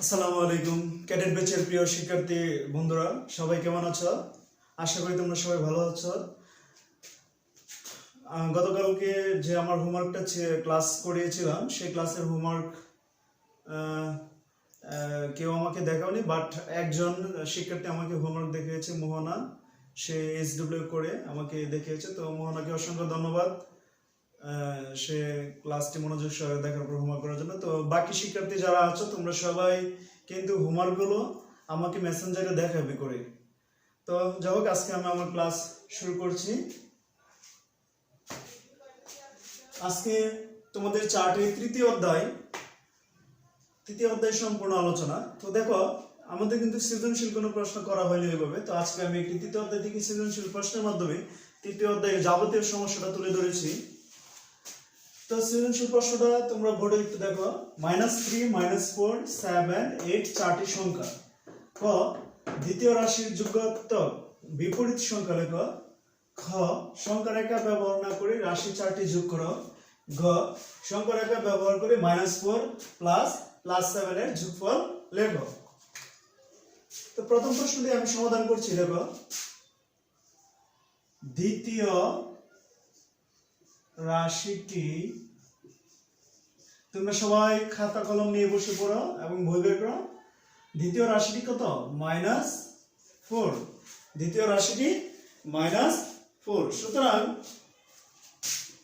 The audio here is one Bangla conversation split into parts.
আসসালামু আলাইকুম ক্যাডেট ব্যাচের প্রিয় শিক্ষার্থী বন্ধুরা, সবাই কেমন আছো? আশা করি তোমরা সবাই ভালো আছো। গতকালকে যে আমার হোমওয়ার্কটা ক্লাস করিয়েছিলাম, সেই ক্লাসের হোমওয়ার্ক কেউ আমাকে দেখাওনি, বাট একজন শিক্ষার্থী আমাকে হোমওয়ার্ক দেখিয়েছে, মোহনা। সে SW করে আমাকে দেখিয়েছে, তো মোহনাকে অসংখ্য ধন্যবাদ। সে ক্লাসটি মনোযোগ সহকারে দেখার পর হোমওয়ার্ক করার জন্য। তো বাকি শিক্ষার্থী যারা আছো তোমরা সবাই কিন্তু হোমওয়ার্কগুলো আমাকে মেসেঞ্জারে দেখাবে করে। তো যাই হোক, আজকে আমি আমার ক্লাস শুরু করছি। আজকে তোমাদের চার্টের তৃতীয় অধ্যায় সম্পূর্ণ আলোচনা। তো দেখো, আমাদের কিন্তু সৃজনশীল কোনো প্রশ্ন করা হয়নি ওইভাবে। তো আজকে আমি একটি তৃতীয় অধ্যায় থেকে সৃজনশীল প্রশ্নের মাধ্যমে তৃতীয় অধ্যায়ের যাবতীয় সমস্যাটা তুলে ধরেছি। তো সৃজনশীল প্রশ্নটা তোমরা বোর্ডে একটু দেখো। -3, -4, 7, 8 চারটি সংখ্যা। ক, দ্বিতীয় রাশির যোগত্বক বিপরীত সংখ্যা লেখো। খ, সংখ্যা রেখা ব্যবহার না করে রাশি চারটি যোগ করো। ঘ, সংখ্যা রেখা ব্যবহার করে -4 ++7 এর যোগফল লেখো। তো প্রথম প্রশ্নটি আমি সমাধান করছি। দেখো, দ্বিতীয় রাশিটি, তোমরা সবাই খাতা কলম নিয়ে বসে পড়ো এবং বই বের করো। দ্বিতীয় রাশিটি কত? -4। দ্বিতীয় রাশিটি -4।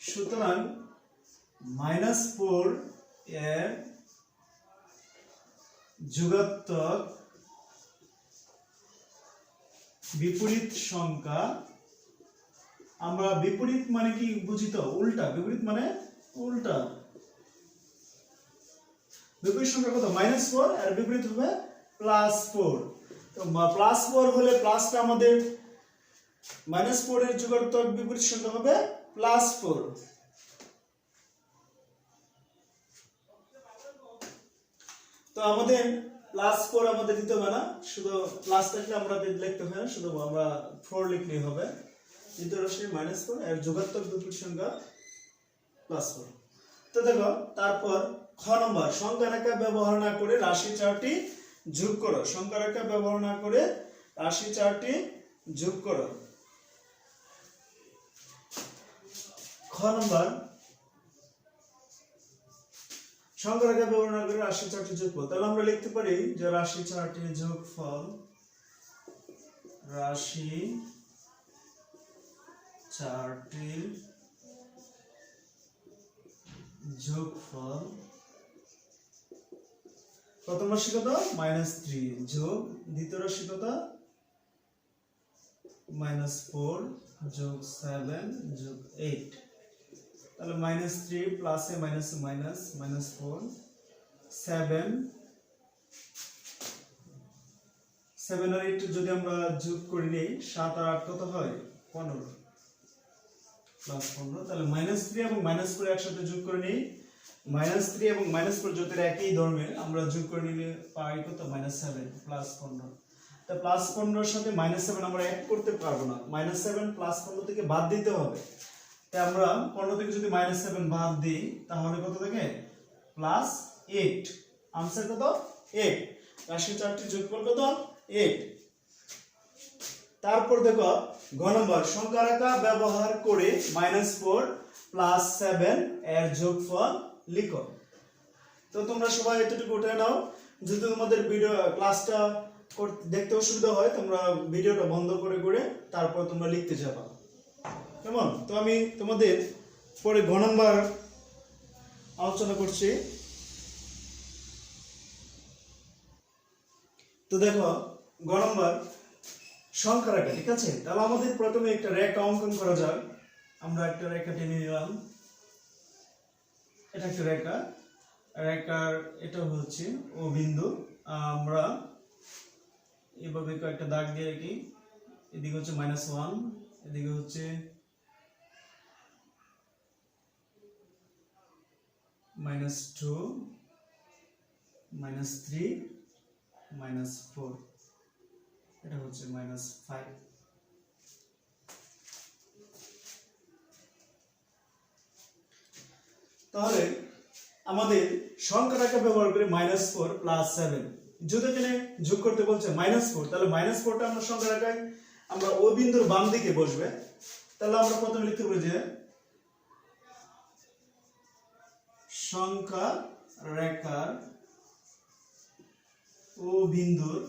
সুতরাং -4 এর যোগাত্মক বিপরীত সংখ্যা। আমরা বিপরীত মানে কি বুঝি? তো উল্টা। বিপরীত মানে উল্টা। বিপরীত সংখ্যা কত? -4 আর বিপরীত হবে +4। তো +4 হলে প্লাসটা আমাদের -4 এর যোগাত্মক বিপরীত সংখ্যা হবে +4। তো আমাদের +4 আমাদের দিতে হবে না, শুধু প্লাস থাকলে আমরা লিখতে হবে না, শুধু আমরা 4 লিখলেই হবে। দ্বিতীয় রাশির -4 এর যোগাত্মক বিপরীত সংখ্যা +4। তো দেখো, তারপর খ নম্বর, সংখ্যা রেখা ব্যবহার না করে রাশি চারটি যোগ করো। সংখ্যা রেখা ব্যবহার না করে রাশি চারটি যোগ করো। খ নম্বর, সংখ্যা রেখা ব্যবহার না করে রাশি চারটি যোগফল। তাহলে আমরা লিখতে পারি যে রাশি চারটির যোগফল, রাশি চারটির যোগফল। প্রথম রাশি কত? -3 যোগ দ্বিতীয় রাশি কত? -4 যোগ 7 যোগ 8। তাহলে -3 প্লাসে মাইনাসে মাইনাস, -4 7 আর 8 যদি আমরা যোগ করে নেই, 7 আর 8 কত হয়? 15 +15। তাহলে -3 এবং -4 একসাথে যোগ করে নেই। -3 এবং -4 যদি একই ধর্মের, আমরা যোগ করে নিলে পাই কত? -7 +15। তা +15 এর সাথে -7 আমরা এক করতে পারবো না। -7 +15 থেকে বাদ দিতে হবে। তাই আমরা 15 থেকে যদি -7 বাদ দিই, তাহলে কত থাকে? +8। आंसर কত? 8। রাশি চারটি যোগফল কত? 8। তারপর দেখো, ঘ নম্বর, সংখ্যা রেখা ব্যবহার করে -4 +7 এর যোগফল লিখো। তো তোমরা সবাই এতটুকু উঠে নাও। যদি তোমাদের ভিডিও ক্লাসটা দেখতে অসুবিধা হয়, তোমরা ভিডিওটা বন্ধ করে তারপর তোমরা লিখতে যাবা, কেমন? তো আমি তোমাদের পরে ঘ নম্বর আলোচনা করছি। তো দেখো, ঘ নম্বর সংখ্যা রেখা, ঠিক আছে? তাহলে আমাদের প্রথমে একটা রেখা অঙ্কন করা যাক। আমরা একটা রেখা টেনে নিলাম। এটা একটা রেখার এটা হচ্ছে ও বিন্দু। আমরা এভাবে একটা দাগ দিয়ে রাখি। এদিকে হচ্ছে -1, এদিকে হচ্ছে -2, -3, -4, এটা হচ্ছে -5। তাহলে আমাদের সংখ্যা রেখা ব্যবহার করে -4 + 7 যদি এখানে যোগ করতে বলছে -4 তাহলে -4টা আমরা সংখ্যা রেখায় আমরা ও বিন্দুর বাম দিকে বসবে তাহলে আমরা প্রথমে লিখতে পারি যে সংখ্যা রেখার ও বিন্দুর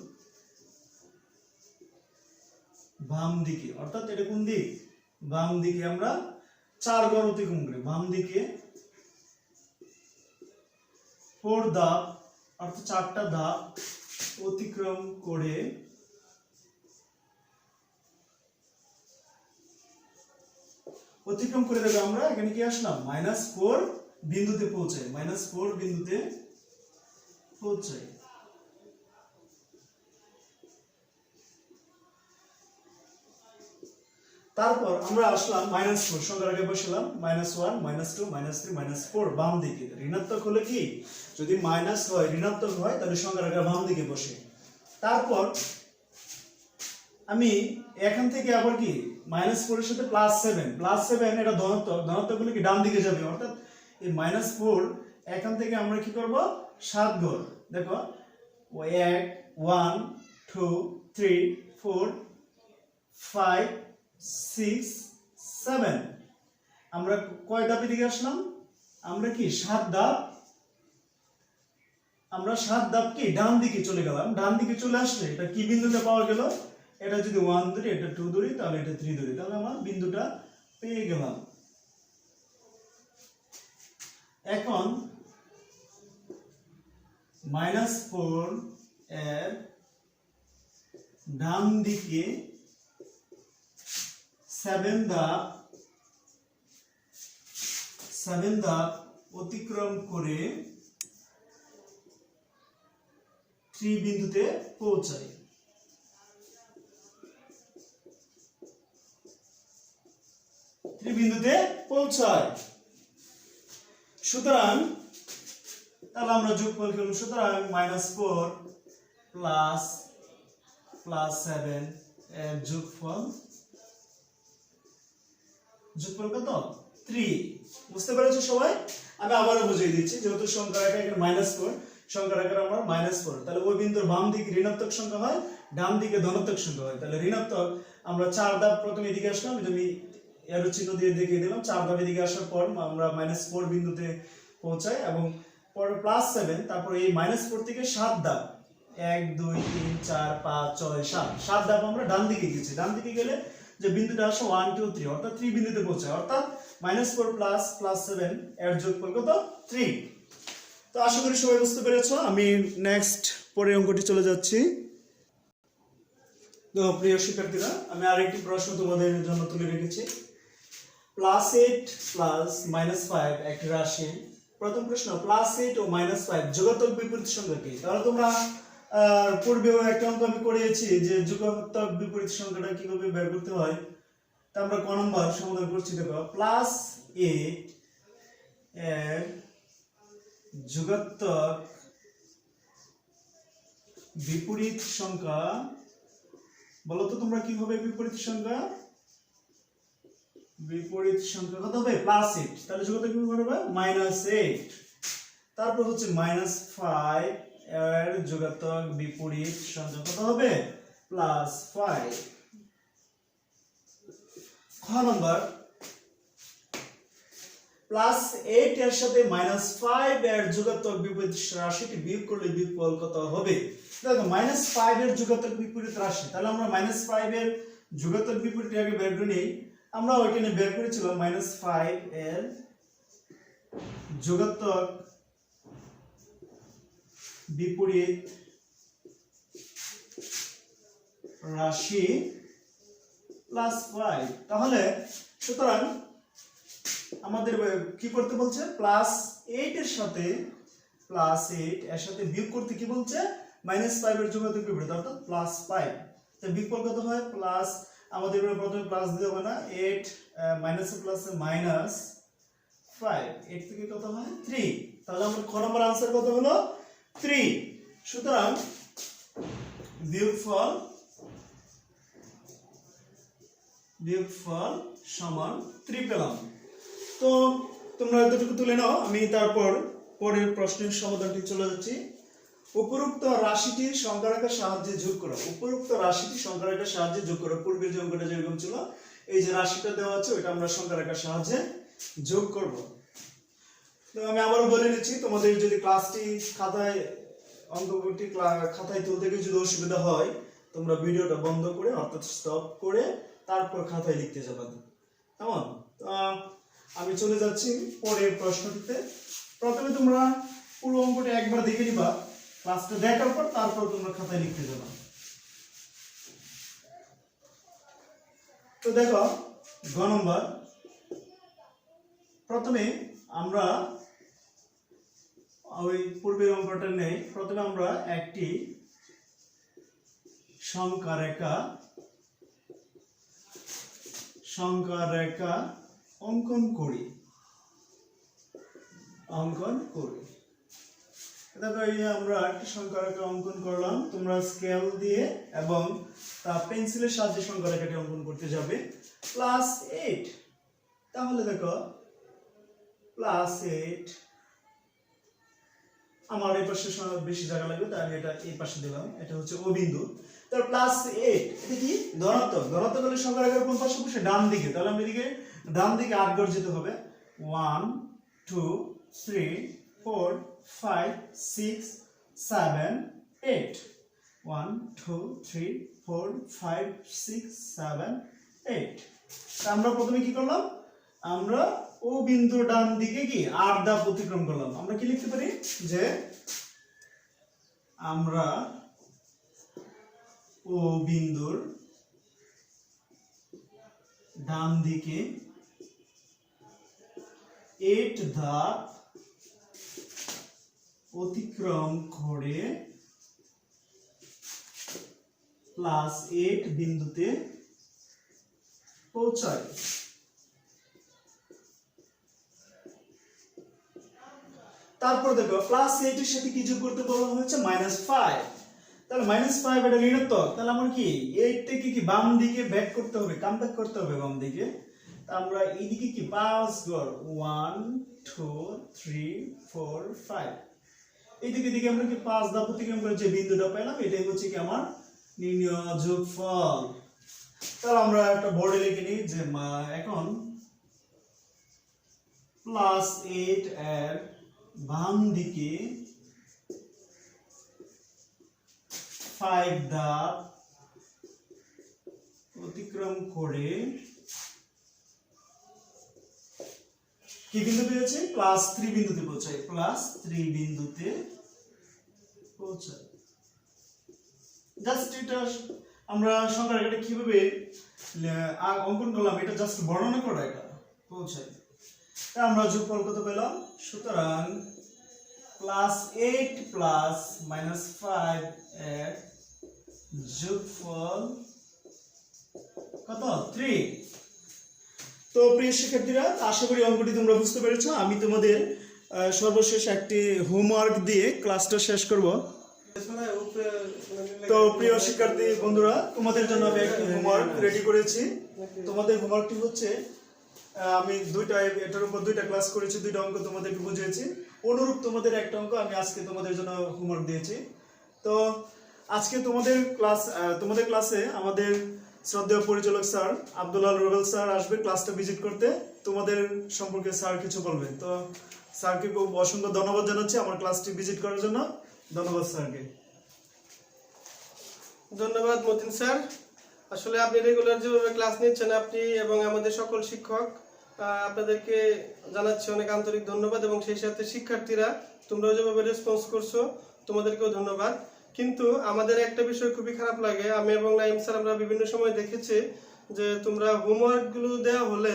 বাম দিকে অর্থাৎ এটা কোন দিক বাম দিকে আমরা 4 ঘর অতিক্রম করি বাম দিকে 4 ধাপ অর্থাৎ 4টা ধাপ অতিক্রম করে দেখো আমরা এখানে কি আসলাম -4 বিন্দুতে পৌঁছাই -4 বিন্দুতে পৌঁছাই তারপর আমরা আসলাম -4 সংখ্যা রেখায় বসালাম -1 -2 -3 -4 বাম দিকে ঋণাত্মক হলে কি যদি মাইনাস হয় ঋণাত্মক হয় তাহলে সংখ্যা রেখার বাম দিকে বসে তারপর আমি এখান থেকে আবার কি -4 এর সাথে +7 এটা ধনাত্মক হলে কি ডান দিকে যাবে অর্থাৎ এই -4 এখান থেকে আমরা কি করব 7 ঘর দেখো 1 2 3 4 5 6 7 আমরা কয় ধাপে দিকে আসলাম আমরা কি 7 ধাপ কি ডান দিকে চলে গেলাম ডান দিকে চলে আসলে এটা কি বিন্দুটা পাওয়া গেল এটা যদি 1 ধরি এটা 2 ধরি তাহলে এটা 3 ধরি তাহলে আমরা বিন্দুটা পেয়ে গেলাম এখন -4 এর ডান দিকে 7 ধাপ অতিক্রম করে 3 বিন্দুতে পৌঁছাই সুতরাং তাহলে আমরা যোগফল করলাম সুতরাং -4 +7 এর যোগফল কত 3 বুঝতে পেরেছো সবাই আমি আবারও বুঝিয়ে দিচ্ছি যেহেতু সংখ্যা রেখা এখানে -4 সংখ্যা রেখার আমরা -4 তাহলে ওই বিন্দুর বাম দিকে ঋণাত্মক সংখ্যা হয় ডান দিকে ধনাত্মক সংখ্যা হয় তাহলে ঋণাত্মক আমরা 4 ধাপ প্রথমে এদিকে আসলাম আমি এরো চিহ্ন দিয়ে দেখিয়ে দিলাম 4 ধাপ এদিকে আসার পর আমরা -4 বিন্দুতে পৌঁছাই এবং পরে +7 তারপর এই -4 থেকে 7 ধাপ 1 2 3 4 5 6 7 ধাপ আমরা ডান দিকে গেছি ডান দিকে গেলে যে বিন্দুটা আসে 1 2 3 অর্থাৎ 3 বিন্দুতে পৌঁছায় অর্থাৎ -4 +7 এর যোগফল কত 3 তো আশা করি সবাই বুঝতে পেরেছো আমি নেক্সট পরের অঙ্কটি চলে যাচ্ছি তো প্রিয় শিক্ষার্থীরা আমি আরেকটি প্রশ্ন তোমাদের জন্য তুলে রেখেছি +8 +-5 একটি রাশি প্রথম প্রশ্ন +8 ও -5 যোগাত্মক বিপরীত সংখ্যা কি তাহলে তোমরা পূর্বেও একটা অঙ্ক আমি করিয়েছি যে যোগাত্মক বিপরীত সংখ্যাটা কিভাবে বের করতে হয় তা আমরা ক নম্বর সমাধান করছি দেখো +8 এর যোগাত্মক বিপরীত সংখ্যা বলো তো তোমরা কিভাবে বিপরীত সংখ্যা কত হবে +8 তাহলে যোগাত্মক কিভাবে হবে -8 তারপর হচ্ছে -5 এর যোগাত্মক বিপরীত সংখ্যা কত হবে +5 খ নম্বর +8 এর সাথে -5 এর যোগাত্মক বিপরীত রাশিটি বিয়োগ করলে বিয়োগফল কত হবে দেখো -5 এর যোগাত্মক বিপরীত রাশি তাহলে আমরা -5 এর যোগাত্মক বিপরীত আগে বের করে নেই আমরা ওইখানে বের করেছিলাম -5 এর যোগাত্মক বিপরীত রাশি +5 তাহলে সুতরাং আমাদের কি করতে বলছে +8 এর সাথে বিয়োগ করতে কি বলছে -5 এর যোগাত্মক বিপরীত অর্থাৎ +5 তো বিয়োগফল কত হয় প্লাস আমাদের প্রথমে প্লাস দিতে হবে না 8 মাইনাস প্লাস মাইনাস 5 8 থেকে কত হয় 3 তাহলে আমাদের খ নম্বর आंसर কত হলো 3 সুতরাং বিয়োগফল সমান 3 পেলাম তো তোমরা এতটুকু তুলে নাও আমি তারপর পরের প্রশ্নের সমাধানটি চলে যাচ্ছি। উপরোক্ত রাশিটি সংখ্যা রেখার সাহায্যে যোগ করো। উপরোক্ত রাশিটি সংখ্যা রেখার সাহায্যে যোগ করো। পূর্বের যে অঙ্কটা যেরকম ছিল, এই যে রাশিটা দেওয়া আছে ওটা আমরা সংখ্যা রেখার সাহায্যে যোগ করব। তো আমি আবারও বলে নিচ্ছি, তোমাদের যদি ক্লাসটি খাতায় অঙ্কটি খাতায় তুলতে গিয়ে যদি অসুবিধা হয়, তোমরা ভিডিওটা বন্ধ করে অর্থাৎ স্টপ করে তারপর খাতায় লিখতে যাবে। কেমন? তো আমি চলে যাচ্ছি পরের প্রশ্নটিতে। প্রথমে তোমরা পুরো অঙ্কটা একবার দেখে নিবা, ক্লাসটা দেখার পর তারপর তোমরা খাতায় লিখতে যাবে। তো দেখো, গ নম্বর, প্রথমে আমরা ওই পূর্বের অঙ্কটা নেই। প্রথমে আমরা একটি সংখ্যা রেখা অঙ্কন করি। দেখো, এই যে আমরা একটা সংখ্যা রেখা অঙ্কন করলাম। তোমরা স্কেল দিয়ে এবং পেন্সিলের সাহায্যে সংখ্যা রেখাটি অঙ্কন করতে যাবে। +8, তাহলে দেখো +8, আমার এই পাশে বেশি জায়গা লাগবে তাই আমি এটা এই পাশে দিলাম। এটা হচ্ছে ও বিন্দু। তার +8, এটা কি ধনাত্মক? ধনাত্মক হলে সংখ্যা রেখার কোন পাশে বসে? ডান দিকে। তাহলে আমি এদিকে ডান দিকে 8 ঘর যেতে হবে। 1 2 3 4 5 6 7 8 1 2 3 4 5 6 7 8। আমরা প্রথমে কি করলাম? আমরা ও বিন্দু ডান দিকে কি 8 ধাপ অতিক্রম করলাম। আমরা কি লিখতে পারি যে আমরা ও বিন্দুর ডান দিকে 8 ধাপ অতিক্রম করে +8 বিন্দুতে পৌঁছায়। তারপর দেখো +8 এর সাথে কি যোগ করতে বলা হয়েছে? -5। তাহলে -5 এটা ঋণাত্মক। তাহলে আমার কি 8 থেকে কি বাম দিকে ব্যাক করতে হবে, কাম ব্যাক করতে হবে বাম দিকে। আমরা এইদিকে কি 5 ঘর 1 2 3 4 5, এইদিকে দিকে আমরা কি 5 ধাপ অতিক্রম করে যে বিন্দুটা পেলাম এটাই হচ্ছে কি আমার নির্ণয় যোগফল। তাহলে আমরা একটা বোর্ডে লিখে নিই যে এখন +8 এর বাম দিকে 5 ধাপ অতিক্রম করে কি বিন্দু পেয়েছে? +3 বিন্দুতে পৌঁছায়। +3 বিন্দুতে পৌঁছায়। জাস্ট এটা আমরা সংখ্যা রেখাটা কিভাবে অঙ্কন করলাম এটা জাস্ট বর্ণনা করা, এটা পৌঁছায়। তা আমরা যোগফল কত পেলাম? সুতরাং +8 +-5 এর যোগফল কত? 3। তো প্রিয় শিক্ষার্থীরা, আশা করি অঙ্কটি তোমরা বুঝতে পেরেছো। আমি তোমাদের সর্বশেষ একটি হোমওয়ার্ক দিয়ে ক্লাসটা শেষ করব। তো প্রিয় শিক্ষার্থী বন্ধুরা, তোমাদের জন্য আমি একটি হোমওয়ার্ক রেডি করেছি। তোমাদের হোমওয়ার্কটি হচ্ছে, আমি এটার উপর 2টা ক্লাস করেছি, 2টা অঙ্ক তোমাদেরকে বুঝিয়েছি। অনুরূপ তোমাদের একটা অঙ্ক আমি আজকে তোমাদের জন্য হোমওয়ার্ক দিয়েছি। তো আজকে তোমাদের ক্লাসে আমাদের শ্রদ্ধেয় পরিচালক স্যার আব্দুল্লাহ রুবেল স্যার আসবে ক্লাসটা ভিজিট করতে। তোমাদের সম্পর্কে স্যার কিছু বলবেন। তো স্যারকে খুব অসংখ্য ধন্যবাদ জানাচ্ছি আমার ক্লাসটি ভিজিট করার জন্য। ধন্যবাদ স্যারকে। ধন্যবাদ মতিন স্যার। আসলে আপনি রেগুলার যেভাবে ক্লাস নিচ্ছেন আপনি এবং আমাদের সকল শিক্ষক, আপনাদেরকে জানাচ্ছি অনেক আন্তরিক ধন্যবাদ, এবং সেই সাথে শিক্ষার্থীরা তোমরাও যেভাবে রেসপন্স করছো তোমাদেরকেও ধন্যবাদ। কিন্তু আমাদের একটা বিষয় খুবই খারাপ লাগে, আমি এবং নাইম স্যার আমরা বিভিন্ন সময় দেখেছি যে তোমরা হোমওয়ার্কগুলো দেওয়া হলে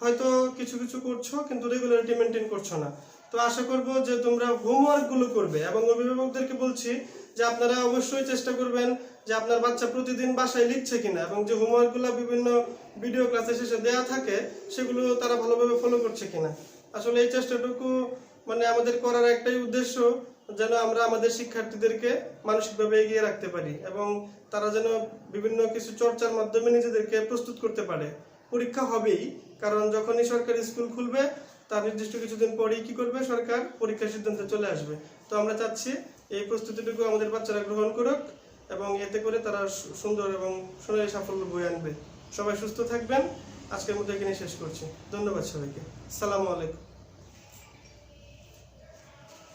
হয়তো কিছু কিছু করছো কিন্তু রেগুলারিটি মেনটেন করছো না। তো আশা করব যে তোমরা হোমওয়ার্কগুলো করবে, এবং অভিভাবকদেরকে বলছি যে আপনারা অবশ্যই চেষ্টা করবেন যে আপনার বাচ্চা প্রতিদিন বাসায় লিখছে কিনা, এবং যে হোমওয়ার্কগুলো বিভিন্ন ভিডিও ক্লাসে শেষে দেওয়া থাকে সেগুলো তারা ভালোভাবে ফলো করছে কিনা। আসলে এই চেষ্টাটুকু আমাদের করার একটাই উদ্দেশ্য, যেন আমরা আমাদের শিক্ষার্থীদেরকে মানসিকভাবে এগিয়ে রাখতে পারি এবং তারা যেন বিভিন্ন কিছু চর্চার মাধ্যমে নিজেদেরকে প্রস্তুত করতে পারে। পরীক্ষা হবেই, কারণ যখনই সরকারি স্কুল খুলবে তার নির্দিষ্ট কিছুদিন পরেই কি করবে সরকার পরীক্ষার সিদ্ধান্তে চলে আসবে। তো আমরা চাচ্ছি এই প্রস্তুতিটুকু আমাদের বাচ্চারা গ্রহণ করুক এবং এতে করে তারা সুন্দর এবং সোনালী সাফল্য বয়ে আনবে। সবাই সুস্থ থাকবেন। আজকের মতো এখানে শেষ করছি। ধন্যবাদ সবাইকে। আসসালামু আলাইকুম।